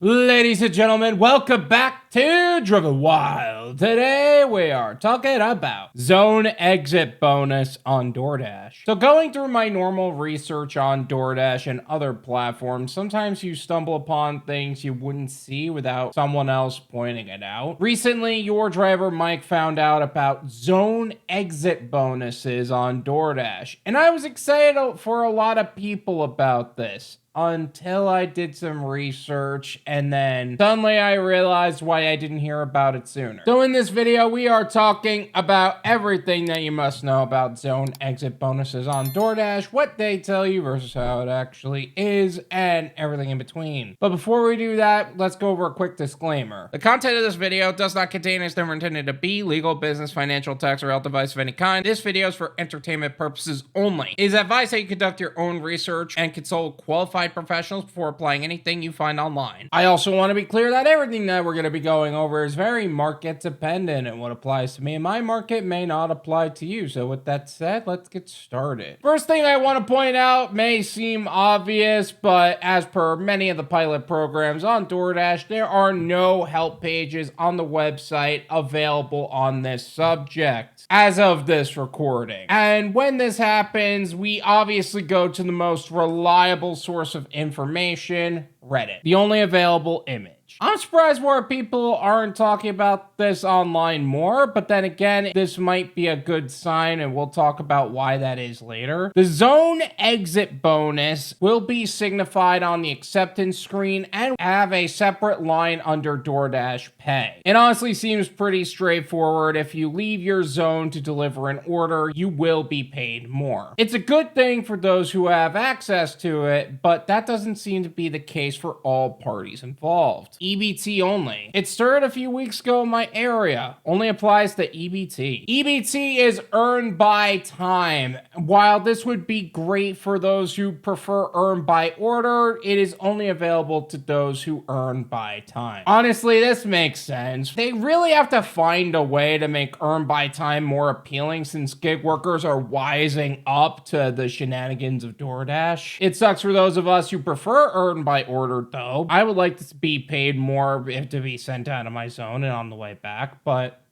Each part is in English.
Ladies and gentlemen, welcome back to Driven Wyld. Today we are talking about zone exit bonus on Doordash. So going through my normal research on Doordash and other platforms, sometimes you stumble upon things you wouldn't see without someone else pointing it out. Recently, your driver Mike found out about zone exit bonuses on Doordash, and I was excited for a lot of people about this. Until I did some research, and then suddenly I realized why I didn't hear about it sooner. So in this video, we are talking about everything that you must know about zone exit bonuses on Doordash, what they tell you versus how it actually is, and everything in between. But before we do that, let's go over a quick disclaimer. The content of this video does not contain as never intended to be legal, business, financial, tax, or health advice of any kind. This video is for entertainment purposes only. It is advised that you conduct your own research and consult qualified professionals before applying anything you find online. I also want to be clear that everything that we're going to be going over is very market dependent, and what applies to me in my market may not apply to you. So with that said, let's get started. First thing I want to point out may seem obvious, but as per many of the pilot programs on Doordash, there are no help pages on the website available on this subject as of this recording. And when this happens, we obviously go to the most reliable source of information, Reddit, the only available image. I'm surprised more people aren't talking about this online more, but then again, this might be a good sign, and we'll talk about why that is later. The zone exit bonus will be signified on the acceptance screen and have a separate line under DoorDash Pay. It honestly seems pretty straightforward. If you leave your zone to deliver an order, you will be paid more. It's a good thing for those who have access to it, but that doesn't seem to be the case for all parties involved. EBT only. It started a few weeks ago in my area. Only applies to EBT. EBT is earned by time. While this would be great for those who prefer earn by order, it is only available to those who earn by time. Honestly, this makes sense. They really have to find a way to make earn by time more appealing, since gig workers are wising up to the shenanigans of DoorDash. It sucks for those of us who prefer earn by order though. I would like to be paid more if to be sent out of my zone and on the way back, but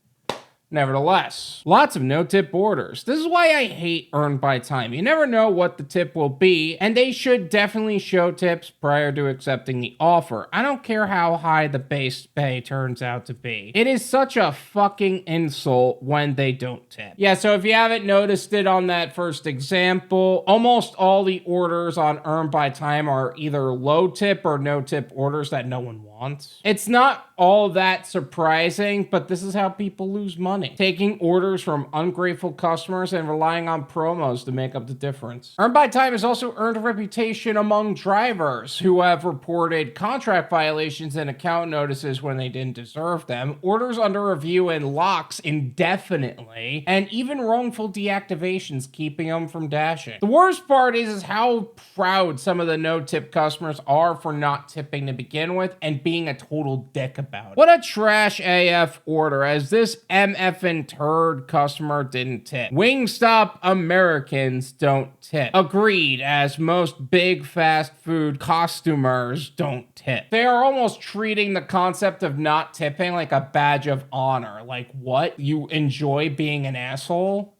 nevertheless, lots of no-tip orders. This is why I hate earned by time. You never know what the tip will be, and they should definitely show tips prior to accepting the offer. I don't care how high the base pay turns out to be. It is such a fucking insult when they don't tip. Yeah, so if you haven't noticed it on that first example, almost all the orders on earned by time are either low tip or no tip orders that no one wants. It's not all that surprising, but this is how people lose money. Taking orders from ungrateful customers and relying on promos to make up the difference. Earned by time has also earned a reputation among drivers who have reported contract violations and account notices when they didn't deserve them, orders under review and locks indefinitely, and even wrongful deactivations keeping them from dashing. The worst part is how proud some of the no-tip customers are for not tipping to begin with and being a total dick about it. What a trash AF order, as this MFing turd customer didn't tip. Wingstop Americans don't tip. Agreed, as most big fast food customers don't tip. They are almost treating the concept of not tipping like a badge of honor. Like, what? You enjoy being an asshole?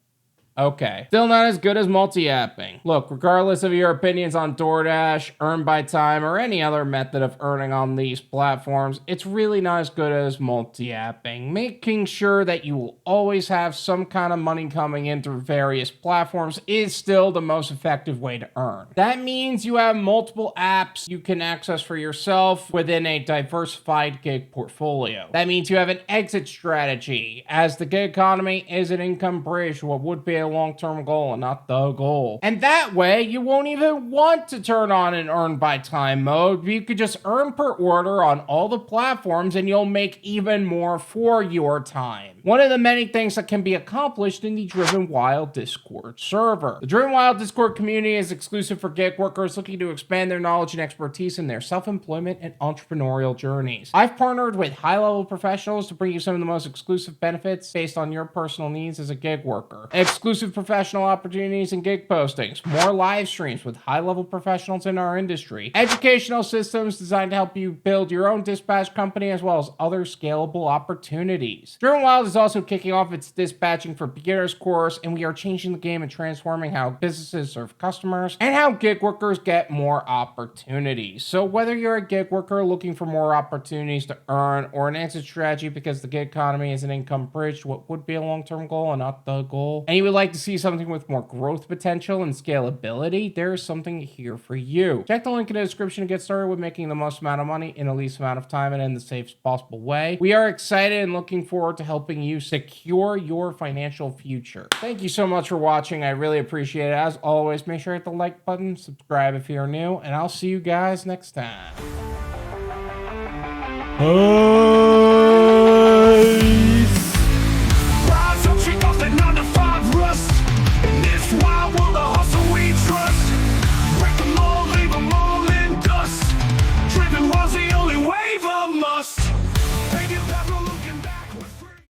Okay. Still not as good as multi-apping. Look, regardless of your opinions on DoorDash, earn by time, or any other method of earning on these platforms, it's really not as good as multi-apping. Making sure that you will always have some kind of money coming in through various platforms is still the most effective way to earn. That means you have multiple apps you can access for yourself within a diversified gig portfolio. That means you have an exit strategy, as the gig economy is an income bridge, what would be a long-term goal and not the goal. And that way, you won't even want to turn on an earn by time mode. You could just earn per order on all the platforms and you'll make even more for your time. One of the many things that can be accomplished in the Driven Wyld Discord server. The Driven Wyld Discord community is exclusive for gig workers looking to expand their knowledge and expertise in their self-employment and entrepreneurial journeys. I've partnered with high-level professionals to bring you some of the most exclusive benefits based on your personal needs as a gig worker. Exclusive exclusive professional opportunities and gig postings, more live streams with high-level professionals in our industry, educational systems designed to help you build your own dispatch company, as well as other scalable opportunities. Driven Wyld is also kicking off its dispatching for beginners course, and we are changing the game and transforming how businesses serve customers and how gig workers get more opportunities. So whether you're a gig worker looking for more opportunities to earn, or an exit strategy because the gig economy is an income bridge to what would be a long-term goal and not the goal, and you would like to see something with more growth potential and scalability, there is something here for you. Check the link in the description to get started with making the most amount of money in the least amount of time and in the safest possible way. We are excited and looking forward to helping you secure your financial future. Thank you so much for watching. I really appreciate it. As always, make sure to hit the like button, subscribe if you're new, and I'll see you guys next time.